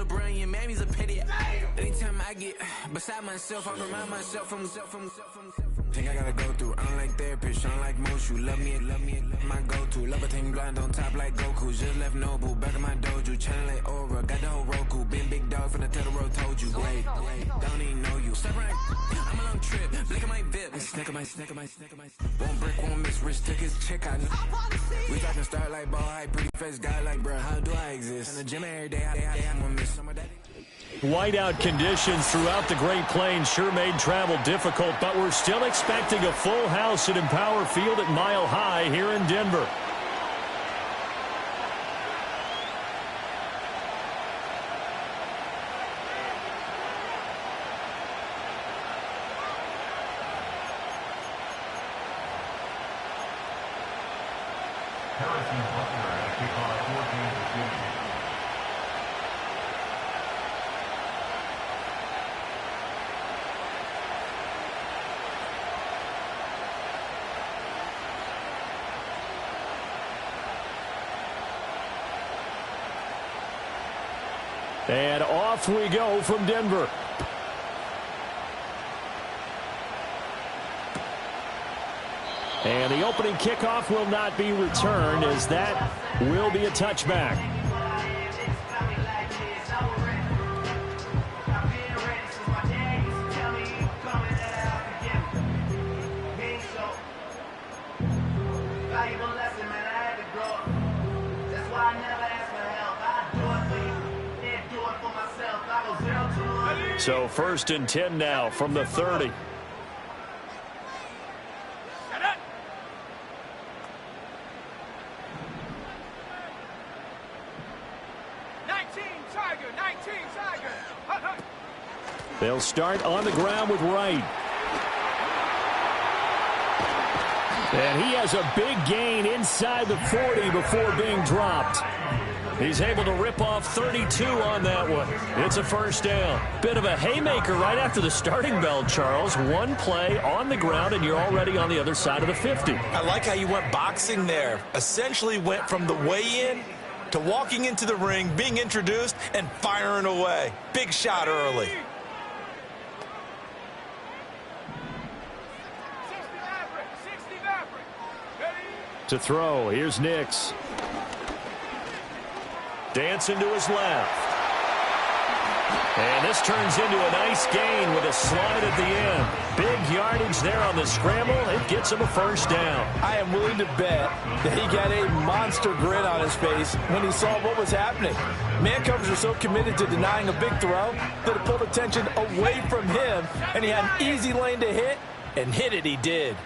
brilliant, man, he's a pity. Anytime I get beside myself, I remind myself from. Think I gotta go through. I don't like therapists, I don't like most. You love me, my go-to. Love a team blind on top like Goku. Just left Noble, back in my dojo. Channel like Aura, got the whole Roku. Been big dog from the Tether Road, told you. Wait, don't even know you. Step right, I'm a long trip. Blick at my VIP. Snack of my. Won't break, won't miss. Rich took his chick, I know. We talking start like ball high, pretty face guy like, bruh, how do I exist? In the gym every day, I'm gonna miss some of that. Whiteout conditions throughout the Great Plains sure made travel difficult, but we're still expecting a full house at Empower Field at Mile High here in Denver. And off we go from Denver. And the opening kickoff will not be returned, as that will be a touchback. So 1st and 10 now from the 30. They'll start on the ground with Wright. And he has a big gain inside the 40 before being dropped. He's able to rip off 32 on that one. It's a 1st down. Bit of a haymaker right after the starting bell, Charles. One play on the ground, and you're already on the other side of the 50. I like how you went boxing there. Essentially went from the weigh-in to walking into the ring, being introduced, and firing away. Big shot early. To throw, here's Nix. Dancing to his left. And this turns into a nice gain with a slide at the end. Big yardage there on the scramble. It gets him a 1st down. I am willing to bet that he got a monster grin on his face when he saw what was happening. Man covers are so committed to denying a big throw that it pulled attention away from him, and he had an easy lane to hit, and hit it he did.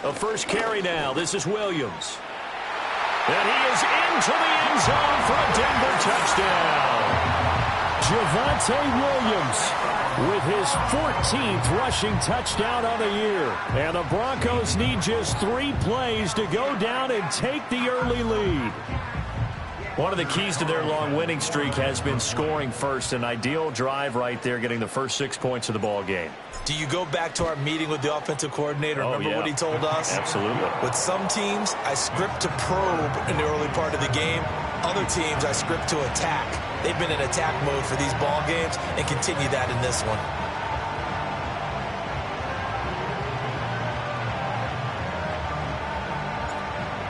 A 1st carry now. This is Williams. And he is into the end zone for a Denver touchdown. Javonte Williams with his 14th rushing touchdown on the year. And the Broncos need just 3 plays to go down and take the early lead. One of the keys to their long winning streak has been scoring first. An ideal drive right there, getting the first 6 points of the ball game. Do you go back to our meeting with the offensive coordinator? Remember what he told us? Absolutely. With some teams, I script to probe in the early part of the game. Other teams, I script to attack. They've been in attack mode for these ball games and continue that in this one.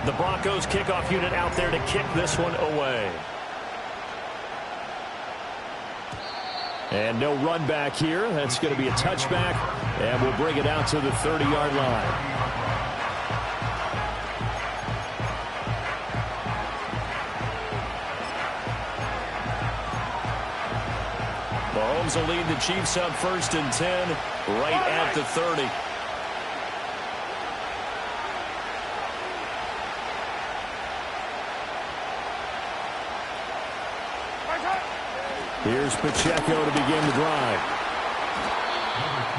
The Broncos kickoff unit out there to kick this one away. And no run back here. That's going to be a touchback, and we'll bring it out to the 30-yard line. Mahomes will lead the Chiefs up 1st and 10 right at the 30. Here's Pacheco to begin the drive.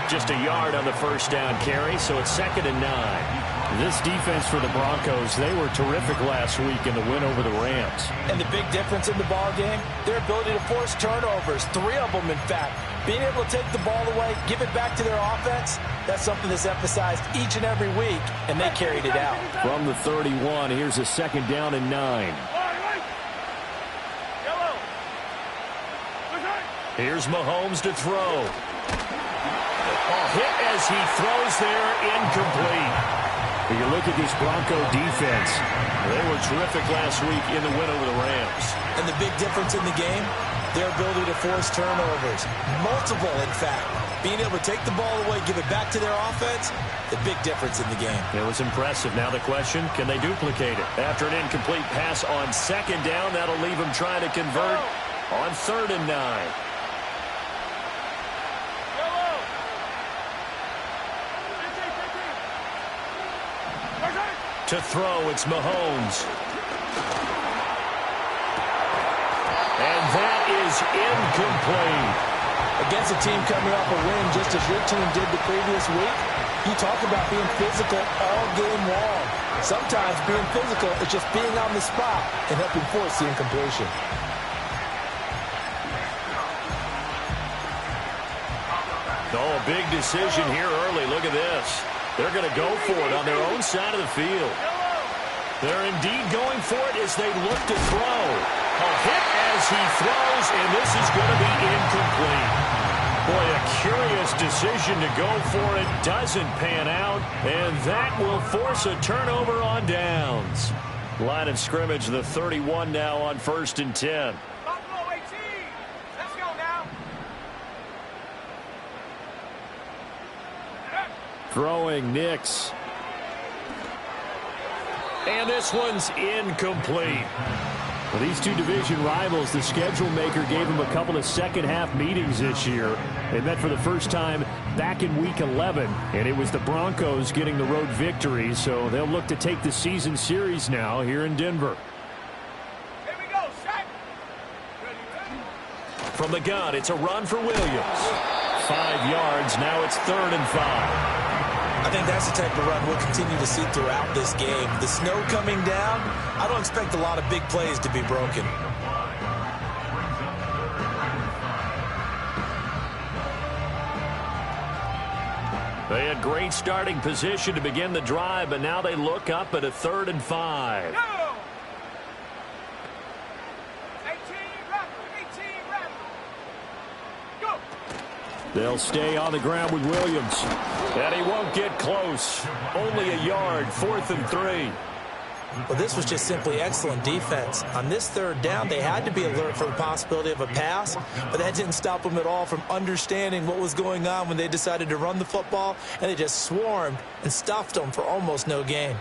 Just a yard on the 1st down carry, so it's 2nd and 9. This defense for the Broncos, they were terrific last week in the win over the Rams. And the big difference in the ball game, their ability to force turnovers, 3 of them in fact. Being able to take the ball away, give it back to their offense, that's something that's emphasized each and every week, and they carried it out. From the 31, here's a 2nd down and 9. Here's Mahomes to throw. Hit as he throws there, incomplete. When you look at this Bronco defense, they were terrific last week in the win over the Rams. And the big difference in the game, their ability to force turnovers. Multiple, in fact. Being able to take the ball away, give it back to their offense, the big difference in the game. It was impressive. Now the question, can they duplicate it? After an incomplete pass on second down, that'll leave them trying to convert on 3rd and 9. To throw, it's Mahomes. And that is incomplete. Against a team coming off a win just as your team did the previous week, you talk about being physical all game long. Sometimes being physical is just being on the spot and helping force the incompletion. Oh, a big decision here early. Look at this. They're going to go for it on their own side of the field. They're indeed going for it as they look to throw. A hit as he throws, and this is going to be incomplete. Boy, a curious decision to go for it. Doesn't pan out, and that will force a turnover on downs. Line of scrimmage, the 31 now on 1st and 10. Throwing Nix. And this one's incomplete. Well, these two division rivals, the schedule maker gave them a couple of second-half meetings this year. They met for the first time back in Week 11, and it was the Broncos getting the road victory, so they'll look to take the season series now here in Denver. Here we go, set. From the gun, it's a run for Williams. 5 yards, now it's 3rd and 5. I think that's the type of run we'll continue to see throughout this game. The snow coming down, I don't expect a lot of big plays to be broken. They had great starting position to begin the drive, but now they look up at a 3rd and 5. Go! 18 rep. Go! They'll stay on the ground with Williams. And he won't get close. Only a yard, 4th and 3. Well, this was just simply excellent defense. On this 3rd down, they had to be alert for the possibility of a pass, but that didn't stop them at all from understanding what was going on when they decided to run the football, and they just swarmed and stuffed them for almost no gain.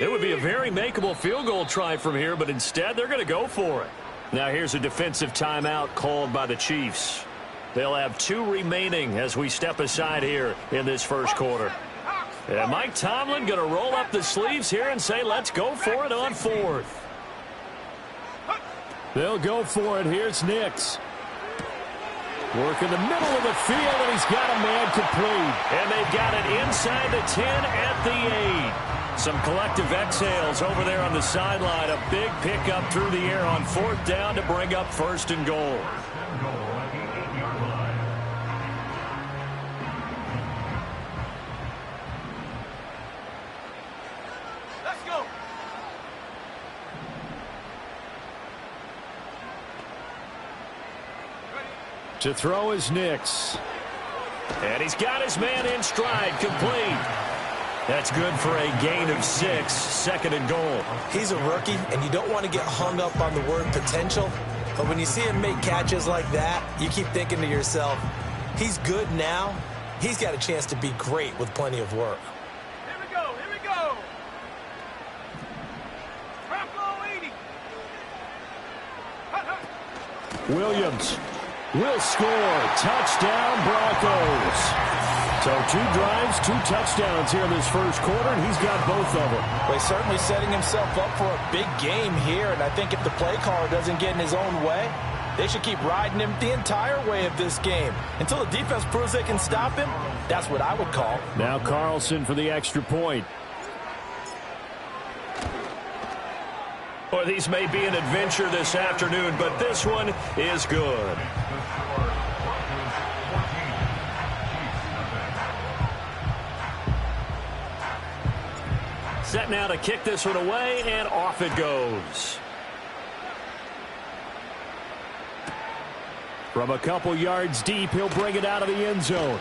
It would be a very makeable field goal try from here, but instead they're going to go for it. Now here's a defensive timeout called by the Chiefs. They'll have 2 remaining as we step aside here in this first quarter. And Mike Tomlin going to roll up the sleeves here and say, let's go for it on 4th. They'll go for it. Here's Nix. Work in the middle of the field, and he's got a man complete. And they've got it inside the 10 at the 8. Some collective exhales over there on the sideline. A big pickup through the air on 4th down to bring up 1st and goal. Let's go. To throw is Nix. And he's got his man in stride, complete. That's good for a gain of 6, 2nd and goal. He's a rookie, and you don't want to get hung up on the word potential, but when you see him make catches like that, you keep thinking to yourself, he's good now. He's got a chance to be great with plenty of work. Here we go. Bronco 80. Williams will score. Touchdown, Broncos. So 2 drives, 2 touchdowns here in this first quarter, and he's got both of them. Well, he's certainly setting himself up for a big game here, and I think if the play caller doesn't get in his own way, they should keep riding him the entire way of this game. Until the defense proves they can stop him, that's what I would call. Now Carlson for the extra point. Well, these may be an adventure this afternoon, but this one is good. Set now to kick this one away, and off it goes. From a couple yards deep, he'll bring it out of the end zone.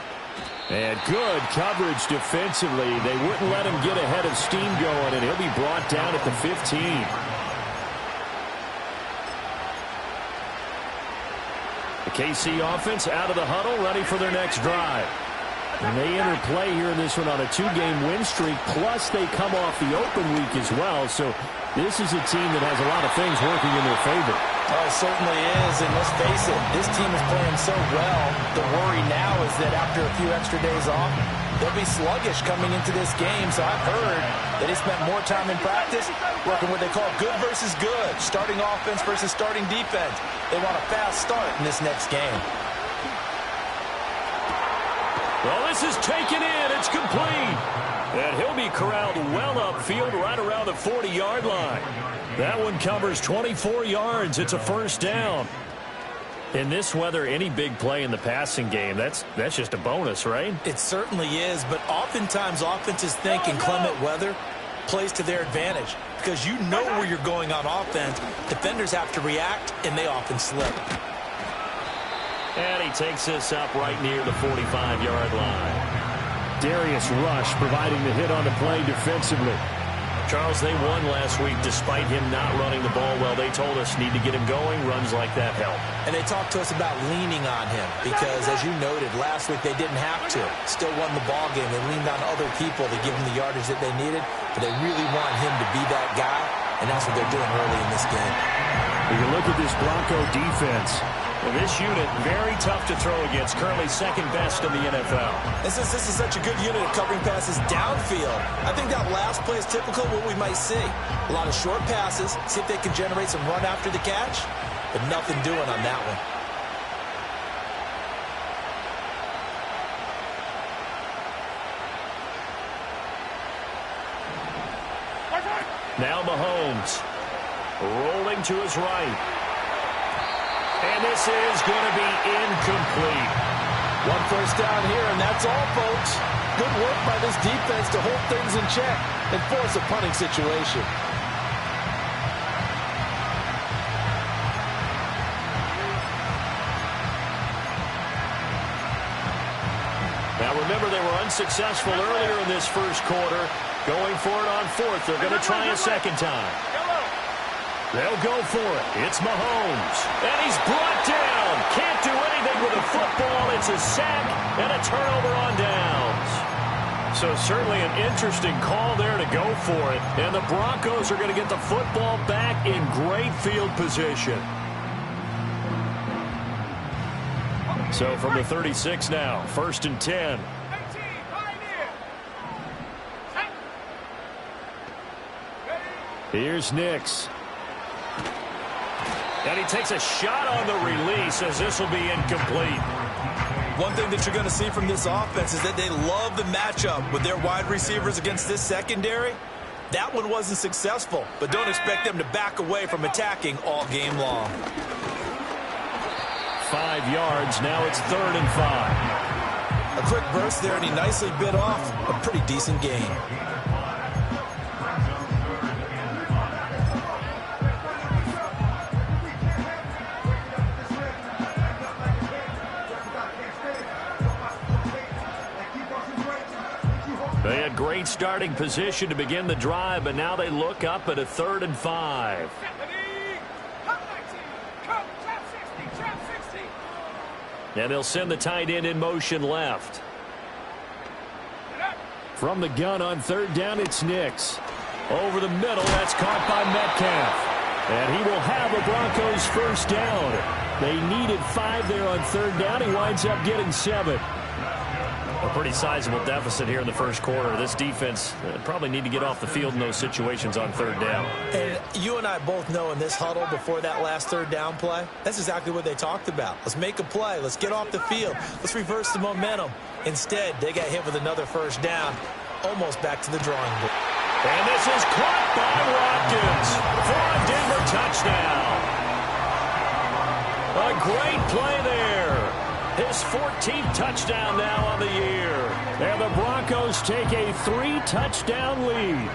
And good coverage defensively. They wouldn't let him get ahead of steam going, and he'll be brought down at the 15. The KC offense out of the huddle, ready for their next drive. And they enter play here in this one on a 2-game win streak, plus they come off the open week as well. So this is a team that has a lot of things working in their favor. Oh, it certainly is, and let's face it, this team is playing so well. The worry now is that after a few extra days off, they'll be sluggish coming into this game. So I've heard that they spent more time in practice working what they call good versus good, starting offense versus starting defense. They want a fast start in this next game. Well, this is taken in. It's complete. And he'll be corralled well upfield right around the 40-yard line. That one covers 24 yards. It's a first down. In this weather, any big play in the passing game, that's just a bonus, right? It certainly is, but oftentimes offenses think in clement weather plays to their advantage because you know where you're going on offense. Defenders have to react, and they often slip. And he takes this up right near the 45-yard line. Darius Rush providing the hit on the play defensively. Charles, they won last week despite him not running the ball well. They told us need to get him going. Runs like that help. And they talked to us about leaning on him because, as you noted, last week they didn't have to. Still won the ball game. They leaned on other people to give him the yardage that they needed, but they really want him to be that guy, and that's what they're doing early in this game. When you look at this Bronco defense, well, this unit, very tough to throw against, currently second best in the NFL. And since this is such a good unit of covering passes downfield, I think that last play is typical of what we might see. A lot of short passes, see if they can generate some run after the catch, but nothing doing on that one. Now Mahomes, rolling to his right. And this is going to be incomplete. One first down here, and that's all, folks. Good work by this defense to hold things in check and force a punting situation. Now remember, they were unsuccessful earlier in this first quarter. Going for it on fourth. They're going to try a second time. They'll go for it. It's Mahomes. And he's brought down. Can't do anything with the football. It's a sack and a turnover on downs. So certainly an interesting call there to go for it. And the Broncos are going to get the football back in great field position. So from the 36 now, 1st and 10. Here's Nix. And he takes a shot on the release as this will be incomplete. One thing that you're going to see from this offense is that they love the matchup with their wide receivers against this secondary. That one wasn't successful, but don't expect them to back away from attacking all game long. 5 yards. Now it's 3rd and 5. A quick burst there, and he nicely bit off a pretty decent gain. They had great starting position to begin the drive, but now they look up at a 3rd and 5. And they'll send the tight end in motion left. From the gun on 3rd down, it's Nix. Over the middle, that's caught by Metcalf. And he will have the Broncos first down. They needed 5 there on 3rd down. He winds up getting 7. A pretty sizable deficit here in the first quarter. This defense probably need to get off the field in those situations on 3rd down. And you and I both know in this huddle before that last 3rd down play, that's exactly what they talked about. Let's make a play. Let's get off the field. Let's reverse the momentum. Instead, they got hit with another first down, almost back to the drawing board. And this is caught by Watkins for a Denver touchdown. A great play there. His 14th touchdown now on the year. And the Broncos take a 3-touchdown lead.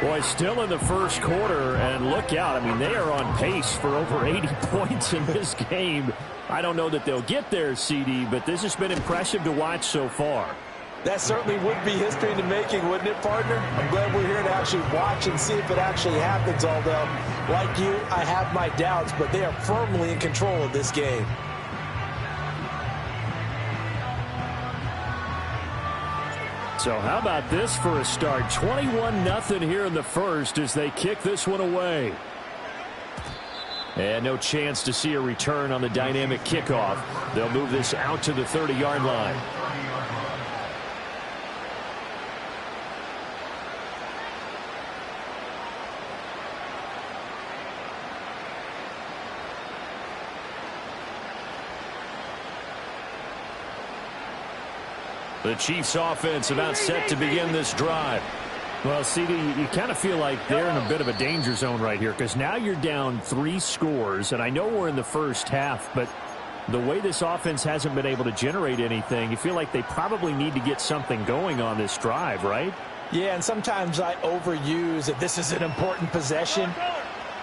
Boy, still in the first quarter, and look out. I mean, they are on pace for over 80 points in this game. I don't know that they'll get there, CD, but this has been impressive to watch so far. That certainly would be history in the making, wouldn't it, partner? I'm glad we're here to actually watch and see if it actually happens, although, like you, I have my doubts, but they are firmly in control of this game. So how about this for a start? 21-0 here in the first as they kick this one away. And no chance to see a return on the dynamic kickoff. They'll move this out to the 30-yard line. The Chiefs offense about set to begin this drive. Well, CD, you kind of feel like they're in a bit of a danger zone right here because now you're down 3 scores, and I know we're in the first half, but the way this offense hasn't been able to generate anything, you feel like they probably need to get something going on this drive, right? Yeah, and sometimes I overuse that this is an important possession.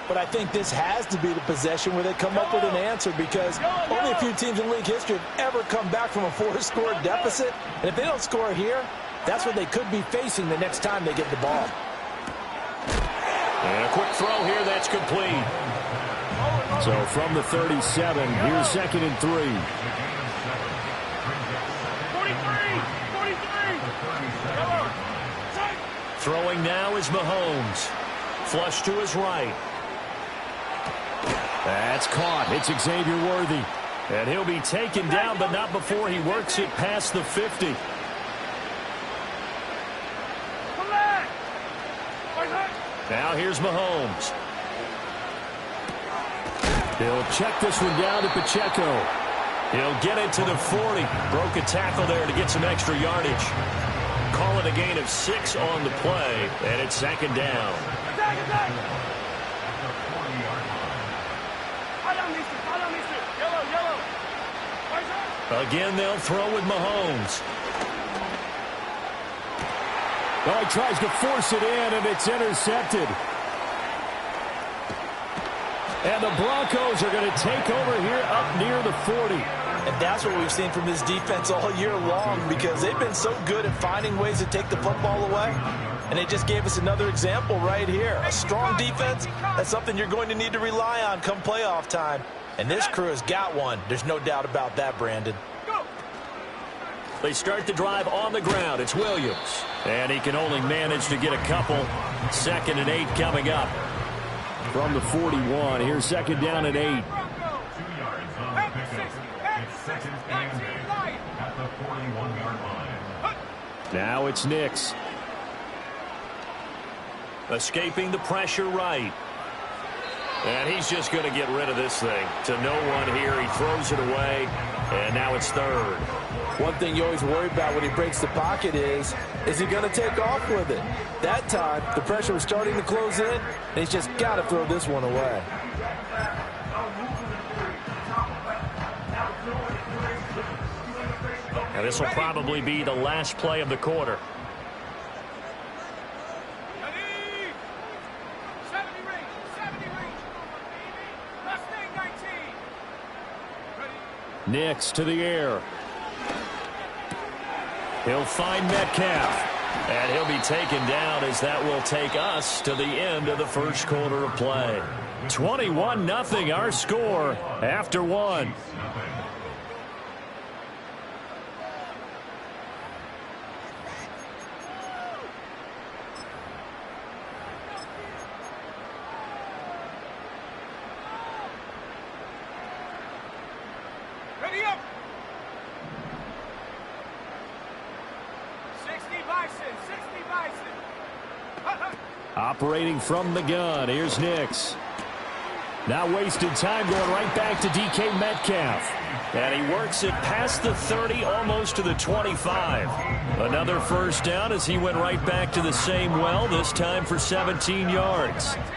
But I think this has to be the possession where they come up with an answer because only a few teams in league history have ever come back from a 4-score deficit. And if they don't score here, that's what they could be facing the next time they get the ball. And a quick throw here, that's complete. So from the 37, here's 2nd and 3. 43. Throwing now is Mahomes. Flush to his right. That's caught. It's Xavier Worthy. And he'll be taken down, but not before he works it past the 50. Now here's Mahomes. He'll check this one down to Pacheco. He'll get it to the 40. Broke a tackle there to get some extra yardage. Call it a gain of 6 on the play, and it's 2nd down. Again, they'll throw with Mahomes. Oh, he tries to force it in, and it's intercepted. And the Broncos are going to take over here up near the 40. And that's what we've seen from this defense all year long because they've been so good at finding ways to take the football away. And they just gave us another example right here. A strong defense, that's something you're going to need to rely on come playoff time. And this crew has got one. There's no doubt about that, Brandon. They start the drive on the ground. It's Williams. And he can only manage to get a couple. 2nd and 8 coming up. From the 41, here's 2nd down and 8. Now it's Nix. Escaping the pressure right. And he's just going to get rid of this thing. To no one here. He throws it away. And now it's 3rd. One thing you always worry about when he breaks the pocket is he going to take off with it? That time, the pressure was starting to close in, and he's just got to throw this one away. Now this will probably be the last play of the quarter. Nix to the air. He'll find Metcalf. And he'll be taken down as that will take us to the end of the first quarter of play. 21-0 our score after 1. Ready up. 60 Bison, 60 Bison. Operating from the gun, here's Nix. Now wasted time going right back to DK Metcalf. And he works it past the 30, almost to the 25. Another first down as he went right back to the same well, this time for 17 yards. 19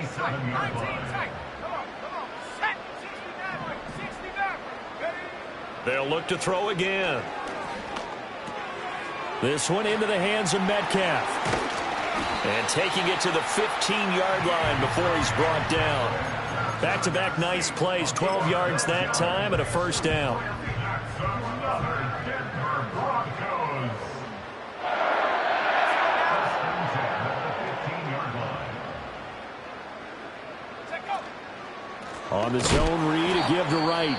tight, 19 tight. Come on. Set. 60 back. Ready? They'll look to throw again. This one into the hands of Metcalf. And taking it to the 15-yard line before he's brought down. Back-to-back nice plays, 12 yards that time and a first down. On the zone read, a give to right.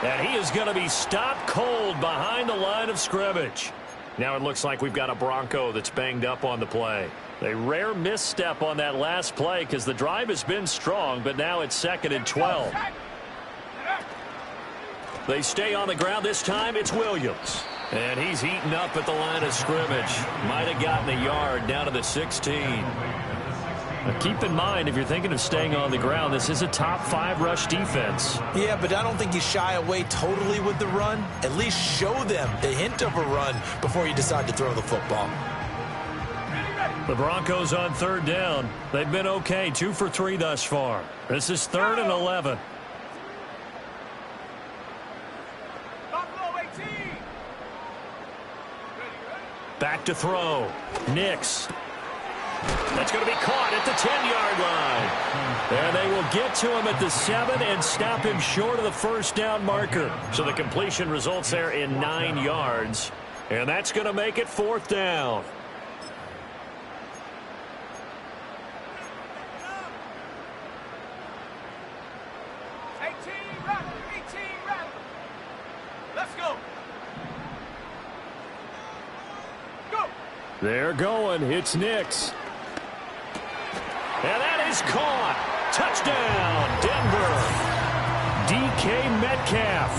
And he is going to be stopped cold behind the line of scrimmage. Now it looks like we've got a Bronco that's banged up on the play. A rare misstep on that last play because the drive has been strong, but now it's 2nd and 12. They stay on the ground. This time it's Williams. And he's eaten up at the line of scrimmage. Might have gotten a yard down to the 16. Now keep in mind, if you're thinking of staying on the ground, this is a top 5 rush defense. Yeah, but I don't think you shy away totally with the run. At least show them the hint of a run before you decide to throw the football. The Broncos on 3rd down. They've been okay, 2 for 3 thus far. This is 3rd and 11. Back to throw. Nix. That's going to be caught at the 10-yard line. And they will get to him at the 7 and stop him short of the first down marker. So the completion results there in 9 yards. And that's going to make it 4th down. They're going. It's Nix. And that is caught. Touchdown, Denver. DK Metcalf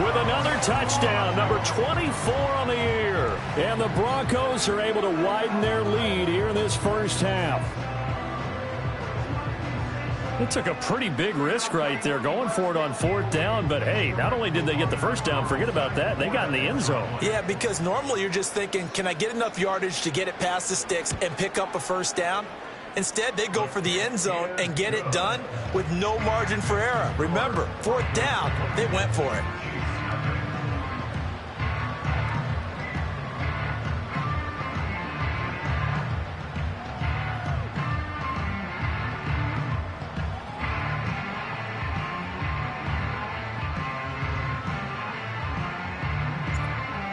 with another touchdown, number 24 on the year. And the Broncos are able to widen their lead here in this first half. They took a pretty big risk right there going for it on 4th down. But, hey, not only did they get the first down, forget about that, they got in the end zone. Yeah, because normally you're just thinking, can I get enough yardage to get it past the sticks and pick up a first down? Instead, they go for the end zone and get it done with no margin for error. Remember, 4th down, they went for it.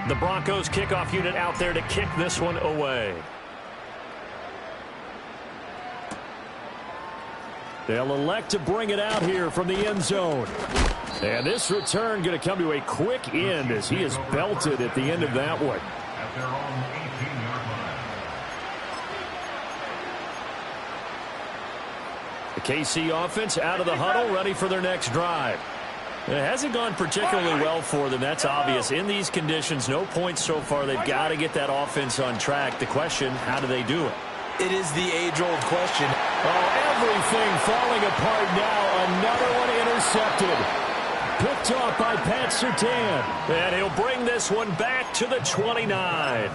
The Broncos kickoff unit out there to kick this one away. They'll elect to bring it out here from the end zone. And this return going to come to a quick end as he is belted at the end of that one. The KC offense out of the huddle, ready for their next drive. It hasn't gone particularly well for them. That's obvious. In these conditions, no points so far. They've got to get that offense on track. The question, how do they do it? It is the age-old question. Oh, everything falling apart now. Another one intercepted. Picked off by Pat Surtain. And he'll bring this one back to the 29.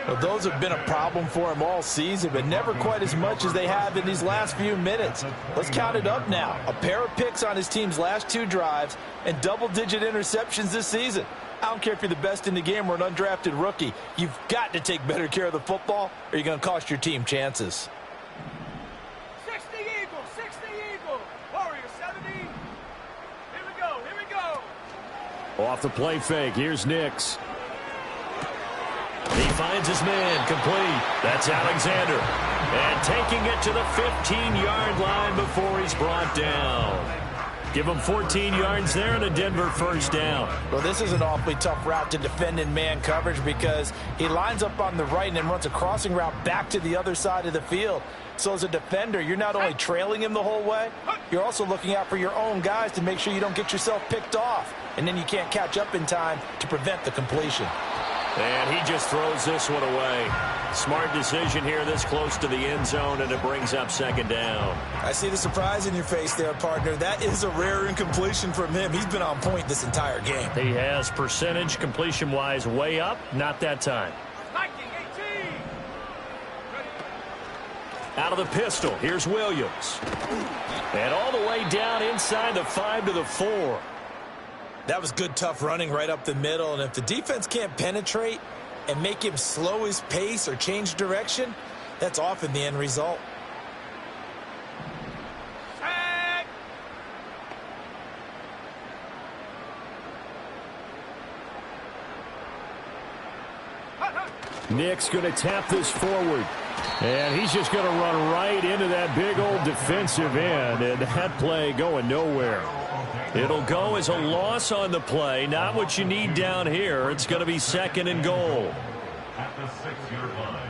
Well, those have been a problem for him all season, but never quite as much as they have in these last few minutes. Let's count it up now. A pair of picks on his team's last 2 drives and double-digit interceptions this season. I don't care if you're the best in the game or an undrafted rookie. You've got to take better care of the football or you're going to cost your team chances. 60 Eagles, 60 Eagles. Warrior 70. Here we go, here we go. Off the play fake, here's Nix. He finds his man, complete. That's Alexander. And taking it to the 15-yard line before he's brought down. Give him 14 yards there and a Denver first down. Well, this is an awfully tough route to defend in man coverage because he lines up on the right and then runs a crossing route back to the other side of the field. So as a defender, you're not only trailing him the whole way, you're also looking out for your own guys to make sure you don't get yourself picked off. And then you can't catch up in time to prevent the completion. And he just throws this one away. Smart decision here this close to the end zone, and it brings up second down. I see the surprise in your face there, partner. That is a rare incompletion from him. He's been on point this entire game. He has percentage completion-wise way up. Not that time. 19, 18. Out of the pistol, here's Williams. And all the way down inside the 5 to the 4. That was good, tough running right up the middle. And if the defense can't penetrate and make him slow his pace or change direction, That's often the end result. Nick's going to tap this forward. And he's just going to run right into that big old defensive end. And that play going nowhere. It'll go as a loss on the play. Not what you need down here. It's going to be 2nd and goal. At the 6-yard line.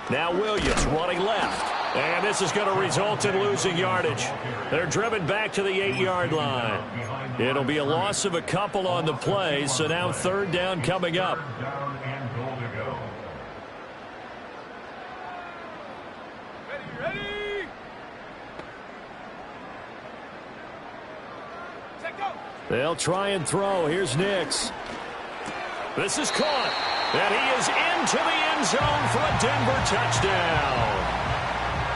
Now Williams running left. And this is going to result in losing yardage. They're driven back to the 8-yard line. It'll be a loss of a couple on the play, so now 3rd down coming up. They'll try and throw. Here's Nix. This is caught. And he is into the end zone for a Denver touchdown.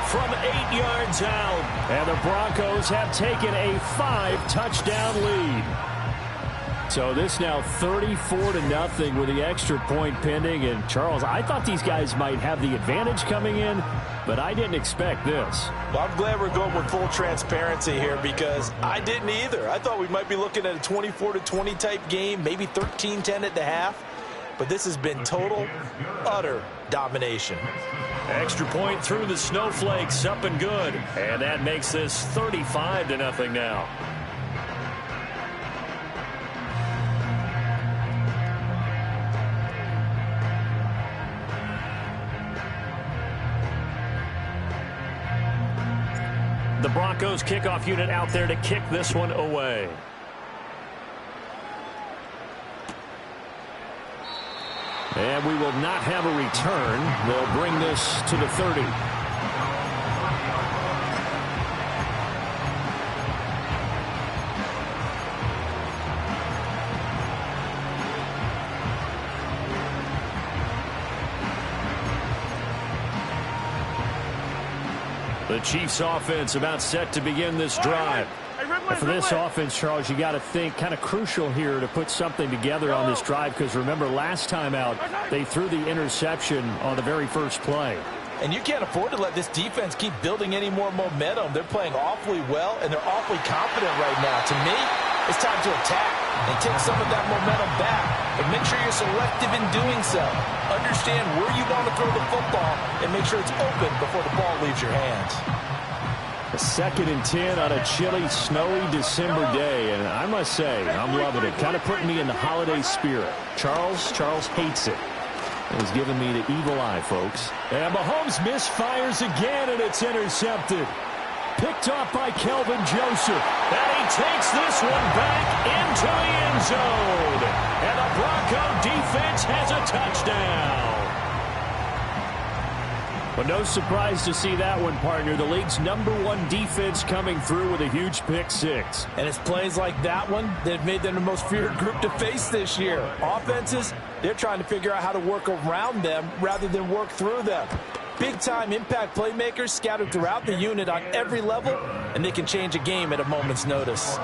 From 8 yards out. And the Broncos have taken a 5-touchdown lead. So this now 34-0 with the extra point pending. And Charles, I thought these guys might have the advantage coming in, but I didn't expect this. Well, I'm glad we're going with full transparency here because I didn't either. I thought we might be looking at a 24-20 type game, maybe 13-10 at the half. But this has been total, utter domination. Extra point through the snowflakes, up and good. And that makes this 35-0 now. The Broncos kickoff unit out there to kick this one away. And we will not have a return. They'll bring this to the 30. The Chiefs offense about set to begin this drive. And for this offense, Charles, you got to think kind of crucial here to put something together on this drive because remember last time out they threw the interception on the very first play. And you can't afford to let this defense keep building any more momentum. They're playing awfully well and they're awfully confident right now. To me, it's time to attack and take some of that momentum back. But make sure you're selective in doing so. Understand where you want to throw the football and make sure it's open before the ball leaves your hands. A 2nd and 10 on a chilly, snowy December day, and I must say, I'm loving it. Kind of putting me in the holiday spirit. Charles hates it. He's giving me the evil eye, folks. And Mahomes misfires again, and it's intercepted. Picked off by Kelvin Joseph. And he takes this one back into the end zone. And the Bronco defense has a touchdown. But no surprise to see that one, partner. The league's #1 defense coming through with a huge pick six. And it's plays like that one that have made them the most feared group to face this year. Offenses, they're trying to figure out how to work around them rather than work through them. Big-time impact playmakers scattered throughout the unit on every level, and they can change a game at a moment's notice.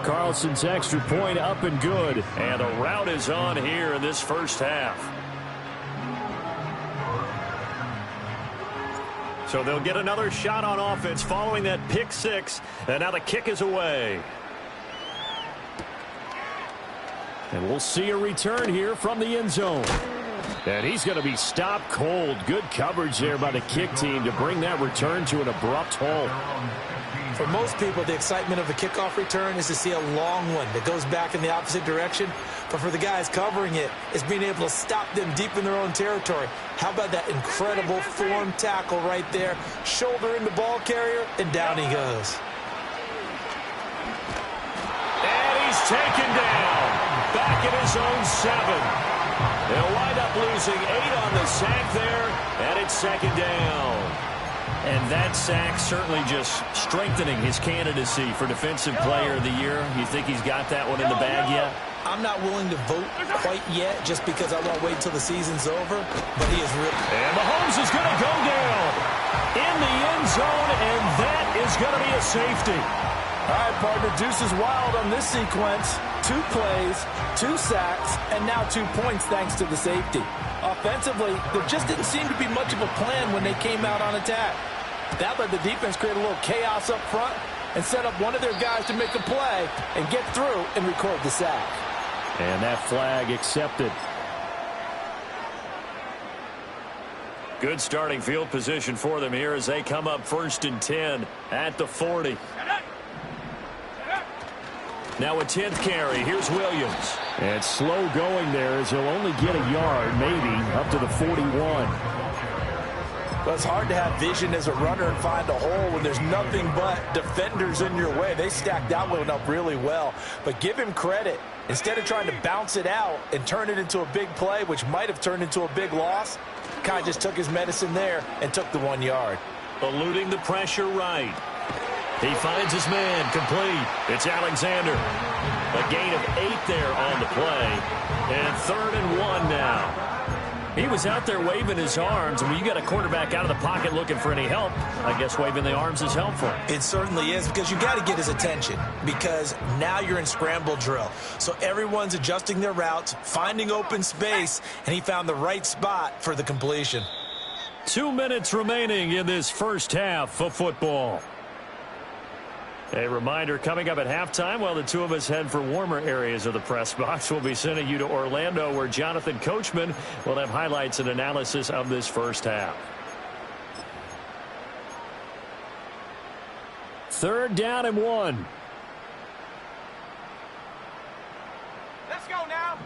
Carlson's extra point up and good. And a rout is on here in this first half. So they'll get another shot on offense following that pick six. And now the kick is away. And we'll see a return here from the end zone. And he's going to be stopped cold. Good coverage there by the kick team to bring that return to an abrupt halt. For most people, the excitement of a kickoff return is to see a long one that goes back in the opposite direction. But for the guys covering it, it's being able to stop them deep in their own territory. How about that incredible form tackle right there? Shoulder in the ball carrier, and down he goes. And he's taken down. Back at his own 7. They'll wind up losing 8 on the sack there, and it's second down. And that sack certainly just strengthening his candidacy for Defensive Player of the Year. You think he's got that one in the bag yet? I'm not willing to vote quite yet just because I won't wait until the season's over, but he is really... And Mahomes is going to go down in the end zone, and that is going to be a safety. All right, partner, deuce is wild on this sequence. 2 plays, 2 sacks, and now 2 points thanks to the safety. Offensively, there just didn't seem to be much of a plan when they came out on attack. That let the defense create a little chaos up front and set up one of their guys to make a play and get through and record the sack. And that flag accepted. Good starting field position for them here as they come up 1st and 10 at the 40. Now a 10th carry. Here's Williams. And slow going there as he'll only get a yard, maybe, up to the 41. Well, it's hard to have vision as a runner and find a hole when there's nothing but defenders in your way. They stacked that one up really well. But give him credit. Instead of trying to bounce it out and turn it into a big play, which might have turned into a big loss, Kai just took his medicine there and took the 1 yard. Eluding the pressure right. He finds his man complete. It's Alexander. A gain of 8 there on the play. And 3rd and 1 now. He was out there waving his arms. And when you got a quarterback out of the pocket looking for any help, I guess waving the arms is helpful. It certainly is, because you got to get his attention, because now you're in scramble drill. So everyone's adjusting their routes, finding open space, and he found the right spot for the completion. 2 minutes remaining in this first half of football. A reminder, coming up at halftime, while the two of us head for warmer areas of the press box, we'll be sending you to Orlando, where Jonathan Coachman will have highlights and analysis of this first half. 3rd down and 1. Let's go now.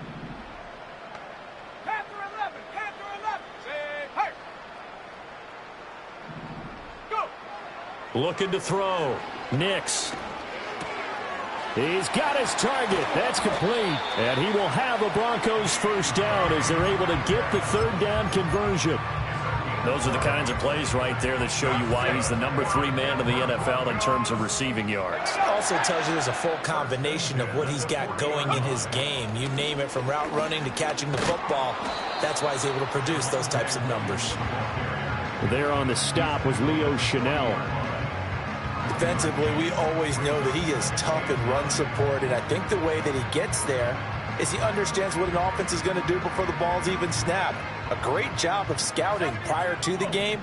Panther 11. Panther 11. Say, hey. Go. Looking to throw. Nix. He's got his target. That's complete. And he will have a Broncos first down as they're able to get the 3rd down conversion. Those are the kinds of plays right there that show you why he's the number 3 man in the NFL in terms of receiving yards. Also tells you there's a full combination of what he's got going in his game. You name it, from route running to catching the football. That's why he's able to produce those types of numbers. There on the stop was Leo Chanel. Defensively, we always know that he is tough in run support, and I think the way that he gets there is he understands what an offense is going to do before the ball's even snapped. A great job of scouting prior to the game,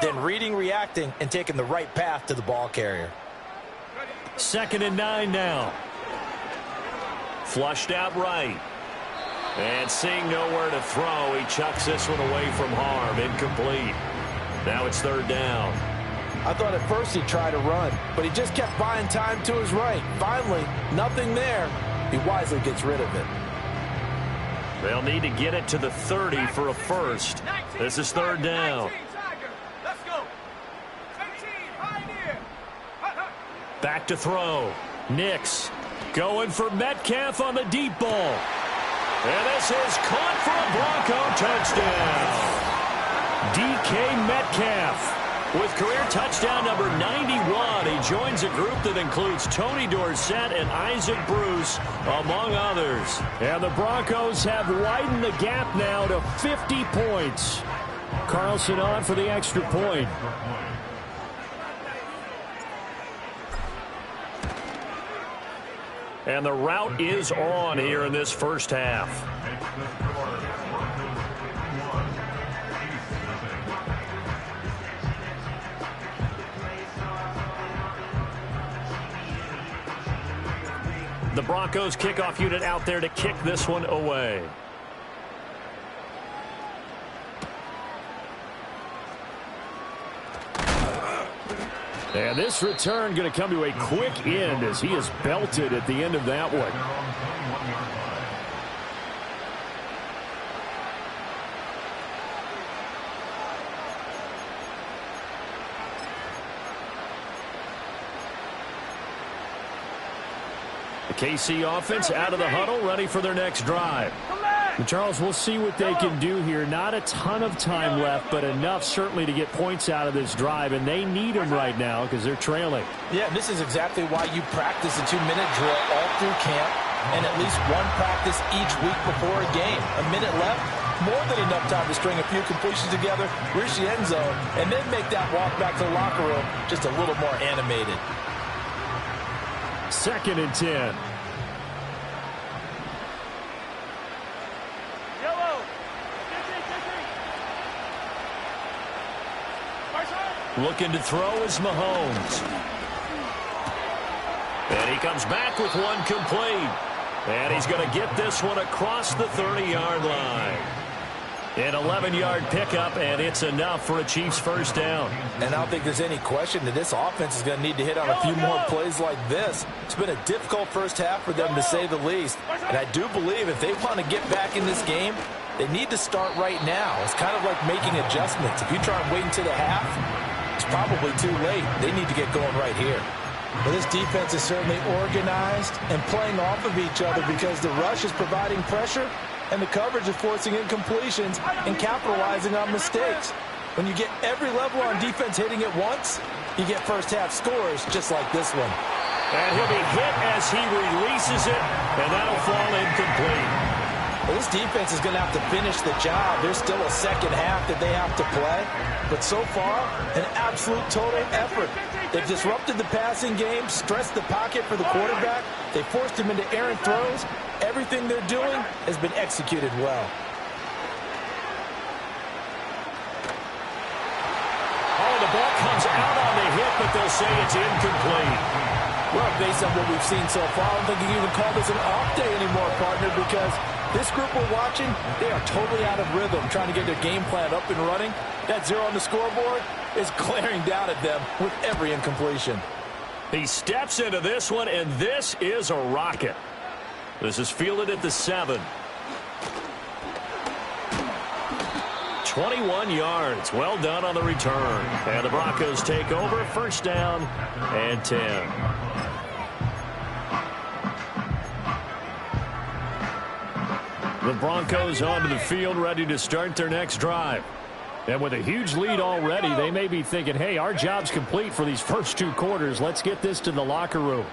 then reading, reacting, and taking the right path to the ball carrier. 2nd and 9 now. Flushed out right. And seeing nowhere to throw, he chucks this one away from harm. Incomplete. Now it's 3rd down. I thought at first he'd try to run, but he just kept buying time to his right. Finally, nothing there. He wisely gets rid of it. They'll need to get it to the 30 for a first. This is 3rd down. Let's go. 18, Pioneer. Back to throw. Nix going for Metcalf on the deep ball. And this is caught for a Bronco touchdown. DK Metcalf with career touchdown number 91. He joins a group that includes Tony Dorsett and Isaac Bruce, among others. And the Broncos have widened the gap now to 50 points. Carlson on for the extra point. And the route is on here in this first half. The Broncos kickoff unit out there to kick this one away. And this return going to come to a quick end as he is belted at the end of that one. The KC offense out of the huddle, ready for their next drive. Command. Charles, we'll see what they can do here. Not a ton of time left, but enough certainly to get points out of this drive, and they need them right now because they're trailing. Yeah, this is exactly why you practice a 2-minute drill all through camp and at least one practice each week before a game. A minute left, more than enough time to string a few completions together, reach the end zone, and then make that walk back to the locker room just a little more animated. 2nd and 10. Looking to throw is Mahomes. And he comes back with one complete. And he's going to get this one across the 30-yard line. An 11-yard pickup, and it's enough for a Chiefs first down. And I don't think there's any question that this offense is going to need to hit on a few more plays like this. It's been a difficult first half for them, to say the least. And I do believe if they want to get back in this game, they need to start right now. It's kind of like making adjustments. If you try and wait until the half, it's probably too late. They need to get going right here. Well, this defense is certainly organized and playing off of each other because the rush is providing pressure and the coverage is forcing incompletions and capitalizing on mistakes. When you get every level on defense hitting it once, you get first half scores just like this one. And he'll be hit as he releases it, and that'll fall incomplete. Well, this defense is going to have to finish the job. There's still a second half that they have to play. But so far, an absolute total effort. They've disrupted the passing game, stressed the pocket for the quarterback. They forced him into errant throws. Everything they're doing has been executed well. Oh, the ball comes out on the hit, but they'll say it's incomplete. Well, based on what we've seen so far, I don't think you can even call this an off day anymore, partner, because this group we're watching, they are totally out of rhythm, trying to get their game plan up and running. That 0 on the scoreboard is glaring down at them with every incompletion. He steps into this one, and this is a rocket. This is fielded at the 7. 21 yards. Well done on the return. And the Broncos take over, first down and 10. The Broncos onto the field, ready to start their next drive. And with a huge lead already, they may be thinking, hey, our job's complete for these first 2 quarters. Let's get this to the locker room.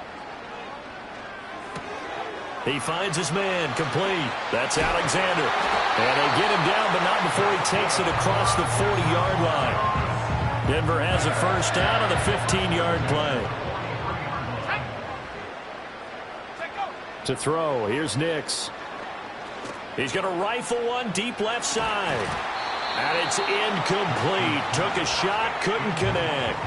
He finds his man, complete. That's Alexander. And they get him down, but not before he takes it across the 40-yard line. Denver has a first down on the 15-yard play. To throw, here's Nix. He's going to rifle one deep left side. And it's incomplete. Took a shot, couldn't connect.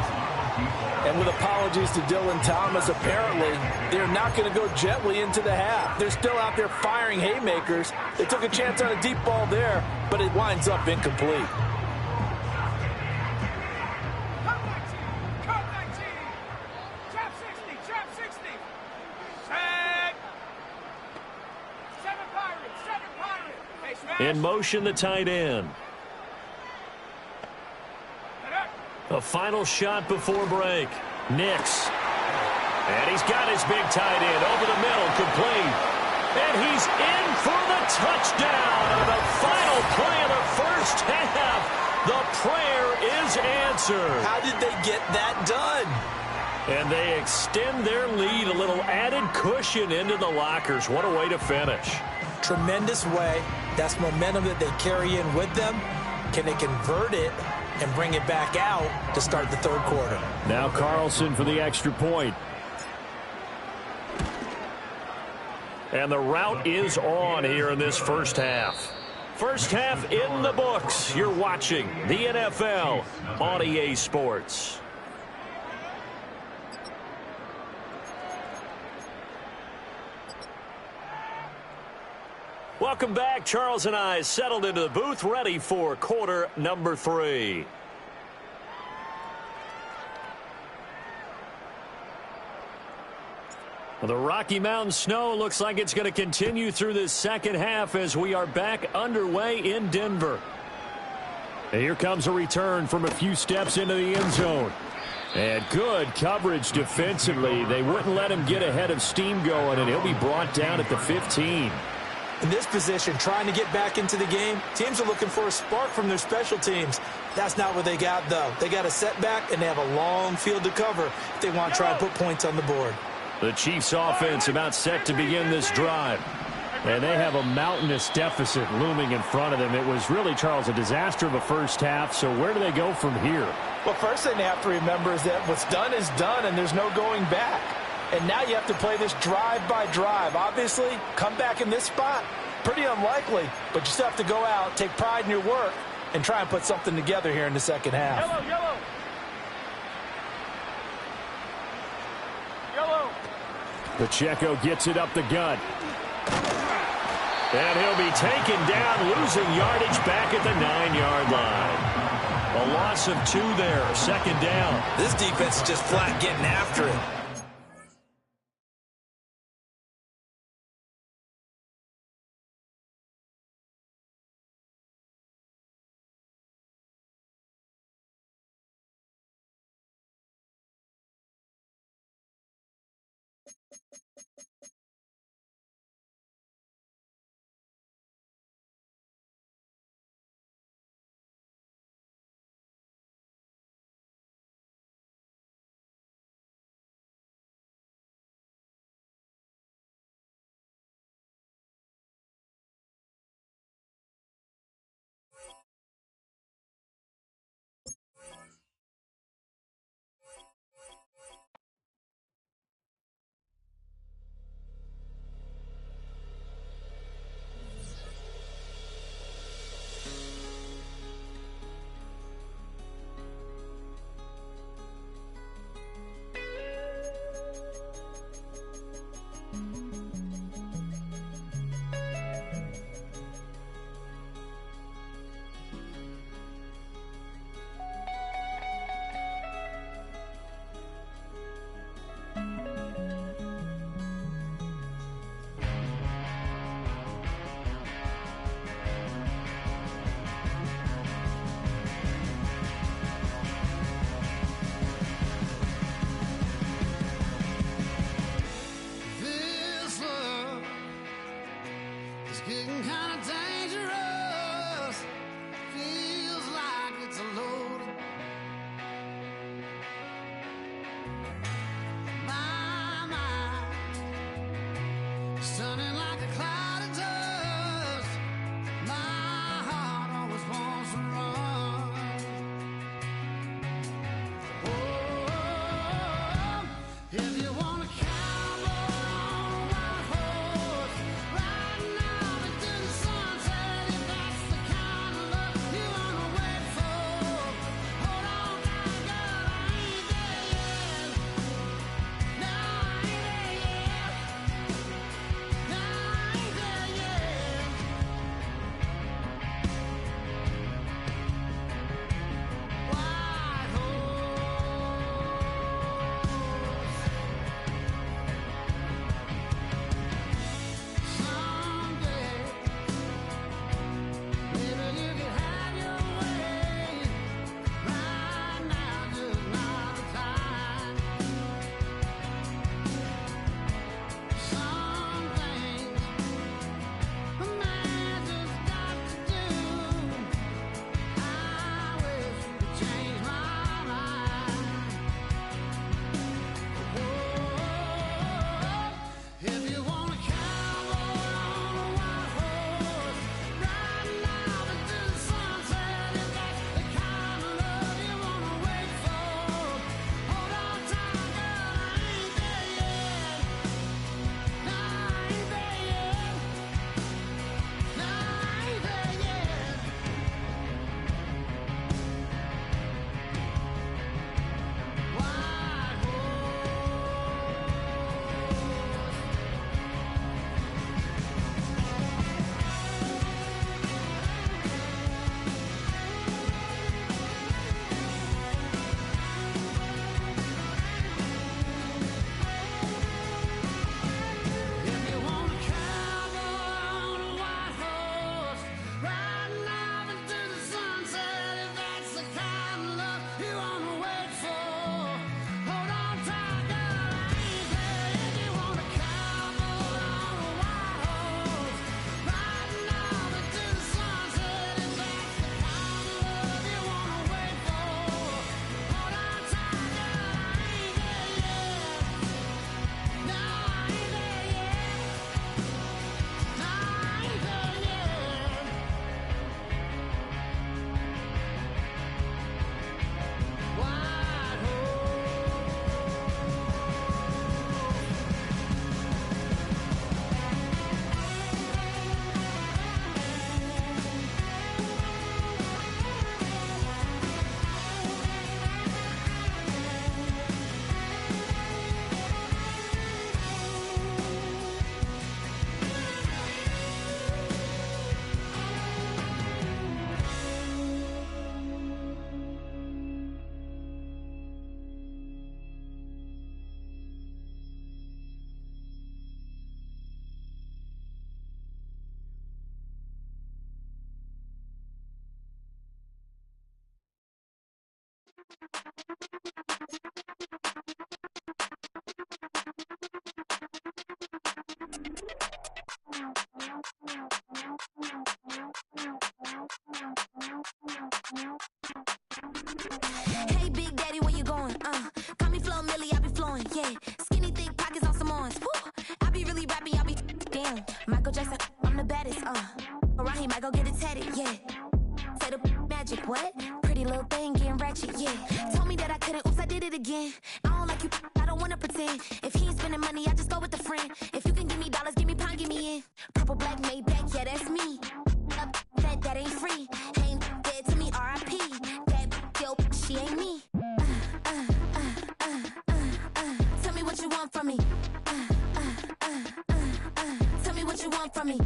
And with apologies to Dylan Thomas, apparently they're not going to go gently into the half. They're still out there firing haymakers. They took a chance on a deep ball there, but it winds up incomplete. In motion, the tight end. A final shot before break. Nix. And he's got his big tight end over the middle, complete. And he's in for the touchdown on the final play of the first half. The prayer is answered. How did they get that done? And they extend their lead, a little added cushion into the lockers. What a way to finish. Tremendous way. That's momentum that they carry in with them. Can they convert it and bring it back out to start the third quarter? Now Carlson for the extra point. And the route is on here in this first half. First half in the books. You're watching the NFL on EA Sports. Welcome back. Charles and I settled into the booth, ready for quarter number 3. The Rocky Mountain snow looks like it's going to continue through this second half as we are back underway in Denver. And here comes a return from a few steps into the end zone. And good coverage defensively. They wouldn't let him get ahead of steam going, and he'll be brought down at the 15. In this position, trying to get back into the game, teams are looking for a spark from their special teams. That's not what they got, though. They got a setback, and they have a long field to cover if they want to try and put points on the board. The Chiefs offense about set to begin this drive. And they have a mountainous deficit looming in front of them. It was really, Charles, a disaster of a first half. So where do they go from here? Well, first thing they have to remember is that what's done is done, and there's no going back. And now you have to play this drive by drive. Obviously, come back in this spot, pretty unlikely. But you still have to go out, take pride in your work, and try and put something together here in the second half. Yellow, yellow. Yellow. Pacheco gets it up the gut. And he'll be taken down, losing yardage back at the 9-yard line. A loss of 2 there, second down. This defense is just flat getting after it. Getting kind of dangerous. Feels like it's a loaded. My mind stunning like a cloud of dust. My heart always wants to run. Oh, if you want to cowboy on a white horse, riding out into the sunset. he might go get it tatted, yeah. Say the magic, what? Pretty little thing getting ratchet, yeah. Told me that I couldn't, oops, I did it again. I don't like you, I don't wanna pretend. If he ain't spending money, I just go with a friend. If you can give me dollars, give me pound, give me in. Purple, black, Maybach, yeah, that's me. That ain't free. Ain't dead to me, R.I.P. That yo, she ain't me. Tell me what you want from me. Tell me what you want from me.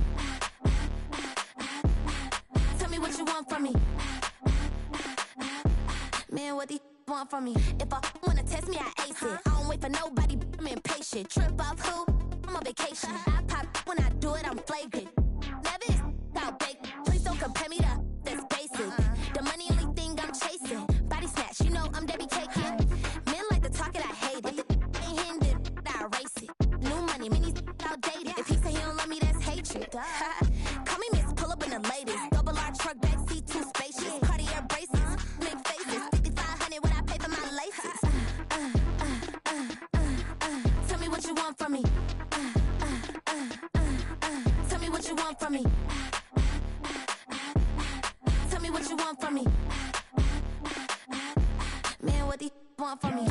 Tell me what you want from me. Man, what these want from me? If I wanna test me, I ace it. I don't wait for nobody, I'm impatient. Trip off who? I'm on vacation. I pop when I do it, I'm flagrant. Never is out baked. Please don't compare me to that's basic. The money only thing I'm chasing. Body snatch, you know I'm Debbie Caking. Men like to talk it, I hate it. Ain't hitting it, I erase it. New money, many outdated. If he say he don't love me, that's hatred. Call me Miss, pull up in the latest. Double R truck, backseat, too spacious. Cartier braces, make faces. 5,500 when I pay for my laces. Tell me what you want from me. Tell me what you want from me. Tell me what you want from me. Man, what these want from me?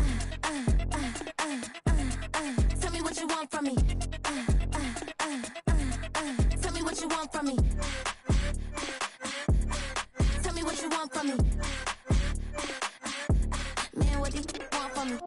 Tell me what you want from me. Tell me what you want from me. Tell me what you want from me. Man, what these want from me?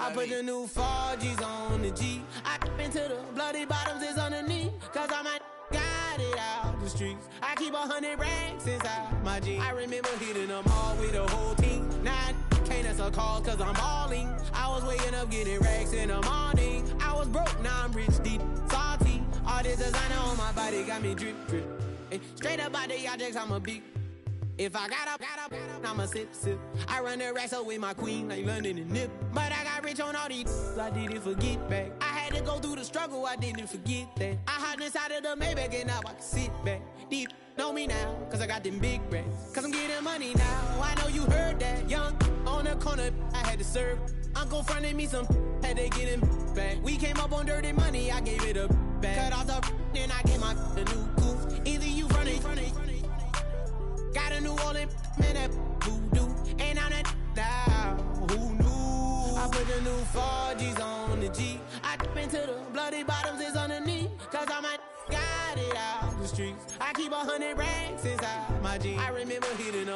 I put the new 4Gs on the G. I into the bloody bottoms is underneath. Cause I might got it out the streets. I keep 100 racks inside my jeans. I remember hitting them all with the whole team. Now I can't answer calls cause I'm balling. I was waking up getting racks in the morning. I was broke, now I'm rich, deep, salty. All this designer on my body got me drip, drip. Hey, straight up out the objects, I'm a big. If I got up, I'ma sip, sip. I run the racks up with my queen like London and Nip. But I got rich on all these, I didn't forget back. I had to go through the struggle, I didn't forget that. I hopped inside of the Maybach and now I can sit back. Deep, know me now, cause I got them big racks. Cause I'm getting money now, I know you heard that. Young, on the corner, I had to serve. Uncle fronted me some, had to get him back. We came up on dirty money, I gave it a back. Cut off the, then I gave my the new coupe. Either you run it. Got a New Orleans, man, that voodoo. And I'm that down, who knew? I put the new 4Gs on the G. I into the bloody bottoms is underneath. Cause I might got it out the streets. I keep 100 racks inside my jeans. I remember hitting them.